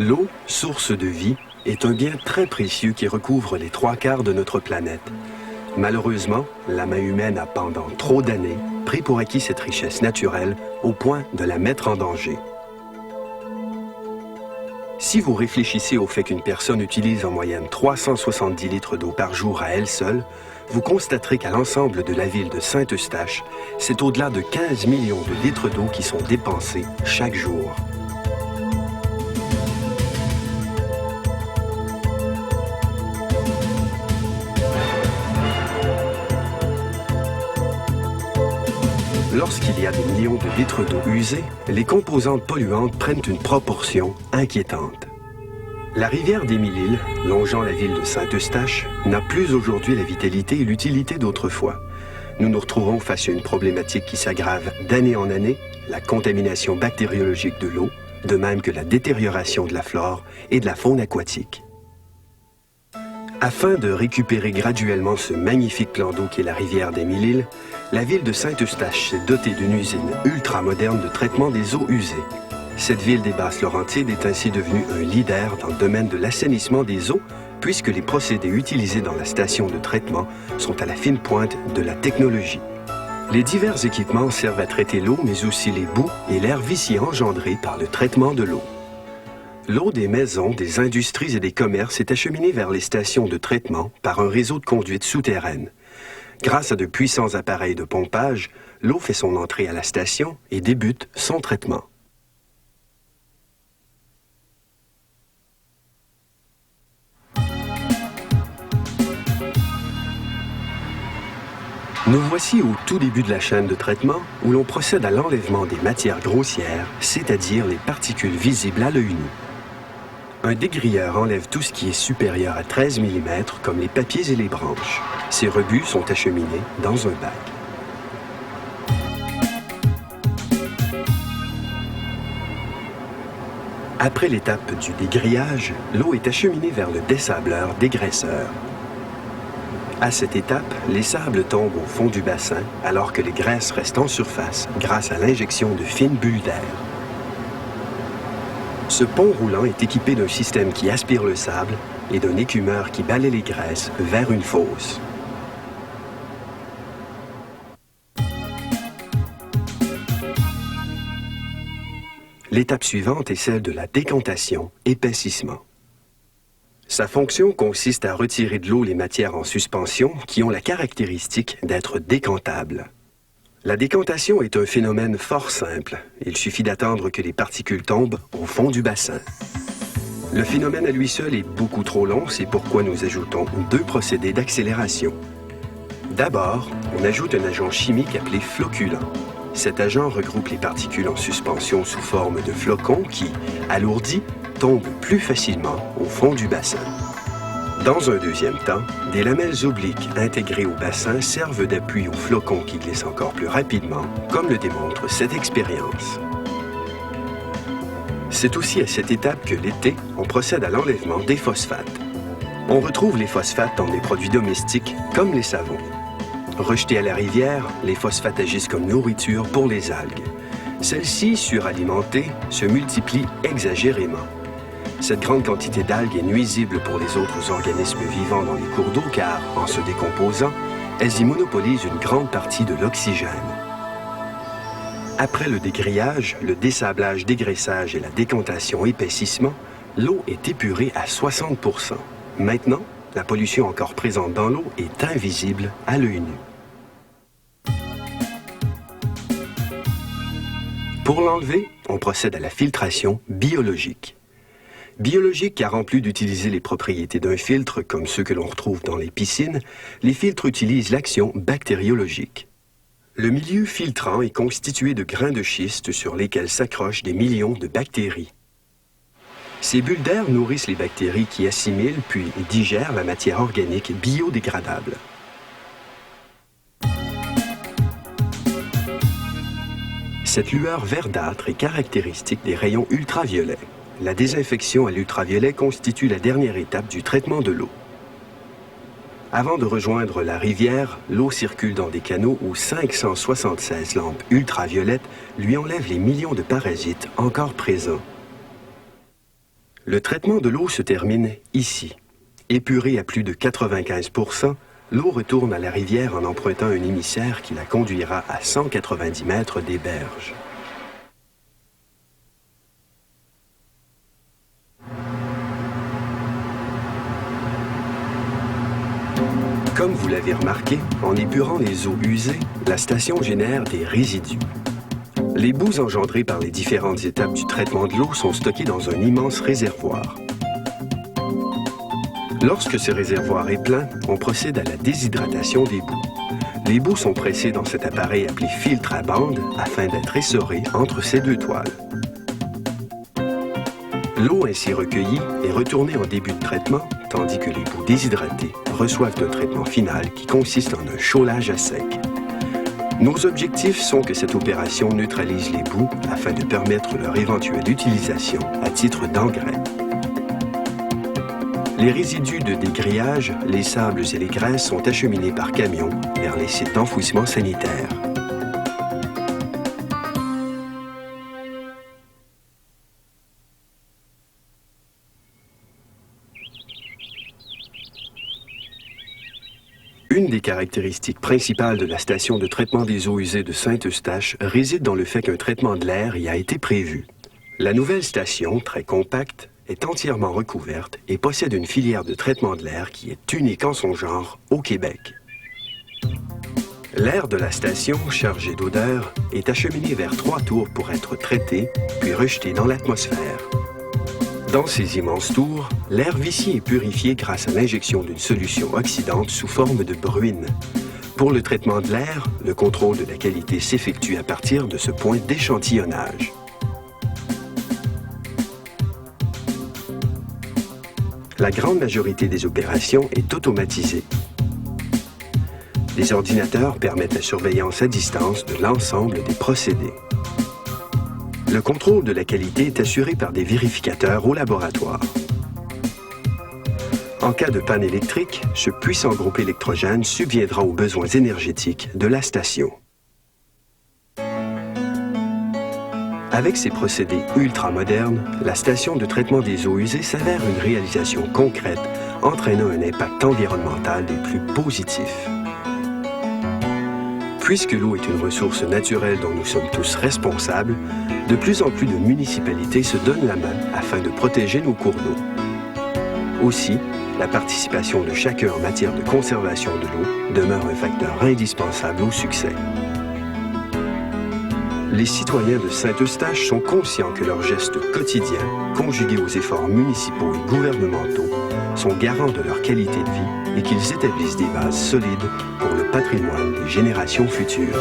L'eau, source de vie, est un bien très précieux qui recouvre les 3/4 de notre planète. Malheureusement, la main humaine a pendant trop d'années pris pour acquis cette richesse naturelle au point de la mettre en danger. Si vous réfléchissez au fait qu'une personne utilise en moyenne 370 litres d'eau par jour à elle seule, vous constaterez qu'à l'ensemble de la ville de Saint-Eustache, c'est au-delà de 15 millions de litres d'eau qui sont dépensés chaque jour. Lorsqu'il y a des millions de litres d'eau usée, les composantes polluantes prennent une proportion inquiétante. La rivière des Mille-Îles, longeant la ville de Saint-Eustache, n'a plus aujourd'hui la vitalité et l'utilité d'autrefois. Nous nous retrouvons face à une problématique qui s'aggrave d'année en année, la contamination bactériologique de l'eau, de même que la détérioration de la flore et de la faune aquatique. Afin de récupérer graduellement ce magnifique plan d'eau qu'est la rivière des Mille-Îles, la ville de Saint-Eustache s'est dotée d'une usine ultramoderne de traitement des eaux usées. Cette ville des Basses-Laurentides est ainsi devenue un leader dans le domaine de l'assainissement des eaux, puisque les procédés utilisés dans la station de traitement sont à la fine pointe de la technologie. Les divers équipements servent à traiter l'eau, mais aussi les boues et l'air vicié engendré par le traitement de l'eau. L'eau des maisons, des industries et des commerces est acheminée vers les stations de traitement par un réseau de conduites souterraines. Grâce à de puissants appareils de pompage, l'eau fait son entrée à la station et débute son traitement. Nous voici au tout début de la chaîne de traitement où l'on procède à l'enlèvement des matières grossières, c'est-à-dire les particules visibles à l'œil nu. Un dégrilleur enlève tout ce qui est supérieur à 13 mm, comme les papiers et les branches. Ces rebuts sont acheminés dans un bac. Après l'étape du dégrillage, l'eau est acheminée vers le dessableur dégraisseur. À cette étape, les sables tombent au fond du bassin, alors que les graisses restent en surface grâce à l'injection de fines bulles d'air. Ce pont roulant est équipé d'un système qui aspire le sable et d'un écumeur qui balaie les graisses vers une fosse. L'étape suivante est celle de la décantation, épaississement. Sa fonction consiste à retirer de l'eau les matières en suspension qui ont la caractéristique d'être décantables. La décantation est un phénomène fort simple. Il suffit d'attendre que les particules tombent au fond du bassin. Le phénomène à lui seul est beaucoup trop long, c'est pourquoi nous ajoutons 2 procédés d'accélération. D'abord, on ajoute un agent chimique appelé flocculant. Cet agent regroupe les particules en suspension sous forme de flocons qui, alourdis, tombent plus facilement au fond du bassin. Dans un deuxième temps, des lamelles obliques intégrées au bassin servent d'appui aux flocons qui glissent encore plus rapidement, comme le démontre cette expérience. C'est aussi à cette étape que l'été, on procède à l'enlèvement des phosphates. On retrouve les phosphates dans des produits domestiques comme les savons. Rejetés à la rivière, les phosphates agissent comme nourriture pour les algues. Celles-ci, suralimentées, se multiplient exagérément. Cette grande quantité d'algues est nuisible pour les autres organismes vivants dans les cours d'eau car, en se décomposant, elles y monopolisent une grande partie de l'oxygène. Après le dégrillage, le dessablage, dégraissage et la décantation, épaississement, l'eau est épurée à 60%. Maintenant, la pollution encore présente dans l'eau est invisible à l'œil nu. Pour l'enlever, on procède à la filtration biologique. Biologique car en plus d'utiliser les propriétés d'un filtre comme ceux que l'on retrouve dans les piscines, les filtres utilisent l'action bactériologique. Le milieu filtrant est constitué de grains de schiste sur lesquels s'accrochent des millions de bactéries. Ces bulles d'air nourrissent les bactéries qui assimilent puis digèrent la matière organique biodégradable. Cette lueur verdâtre est caractéristique des rayons ultraviolets. La désinfection à l'ultraviolet constitue la dernière étape du traitement de l'eau. Avant de rejoindre la rivière, l'eau circule dans des canaux où 576 lampes ultraviolettes lui enlèvent les millions de parasites encore présents. Le traitement de l'eau se termine ici. Épurée à plus de 95 %, l'eau retourne à la rivière en empruntant un émissaire qui la conduira à 190 mètres des berges. Comme vous l'avez remarqué, en épurant les eaux usées, la station génère des résidus. Les boues engendrées par les différentes étapes du traitement de l'eau sont stockées dans un immense réservoir. Lorsque ce réservoir est plein, on procède à la déshydratation des boues. Les boues sont pressées dans cet appareil appelé filtre à bande afin d'être essorées entre ces deux toiles. L'eau ainsi recueillie est retournée en début de traitement, tandis que les boues déshydratées reçoivent un traitement final qui consiste en un chaulage à sec. Nos objectifs sont que cette opération neutralise les boues afin de permettre leur éventuelle utilisation à titre d'engrais. Les résidus de dégrillage, les sables et les graisses sont acheminés par camion vers les sites d'enfouissement sanitaire. Une des caractéristiques principales de la station de traitement des eaux usées de Saint-Eustache réside dans le fait qu'un traitement de l'air y a été prévu. La nouvelle station, très compacte, est entièrement recouverte et possède une filière de traitement de l'air qui est unique en son genre au Québec. L'air de la station, chargé d'odeur, est acheminé vers 3 tours pour être traité, puis rejeté dans l'atmosphère. Dans ces immenses tours, l'air vicié est purifié grâce à l'injection d'une solution oxydante sous forme de bruine. Pour le traitement de l'air, le contrôle de la qualité s'effectue à partir de ce point d'échantillonnage. La grande majorité des opérations est automatisée. Les ordinateurs permettent la surveillance à distance de l'ensemble des procédés. Le contrôle de la qualité est assuré par des vérificateurs au laboratoire. En cas de panne électrique, ce puissant groupe électrogène subviendra aux besoins énergétiques de la station. Avec ces procédés ultra-modernes, la station de traitement des eaux usées s'avère une réalisation concrète, entraînant un impact environnemental des plus positifs. Puisque l'eau est une ressource naturelle dont nous sommes tous responsables, de plus en plus de municipalités se donnent la main afin de protéger nos cours d'eau. Aussi, la participation de chacun en matière de conservation de l'eau demeure un facteur indispensable au succès. Les citoyens de Saint-Eustache sont conscients que leurs gestes quotidiens, conjugués aux efforts municipaux et gouvernementaux, sont garants de leur qualité de vie et qu'ils établissent des bases solides pour le patrimoine des générations futures.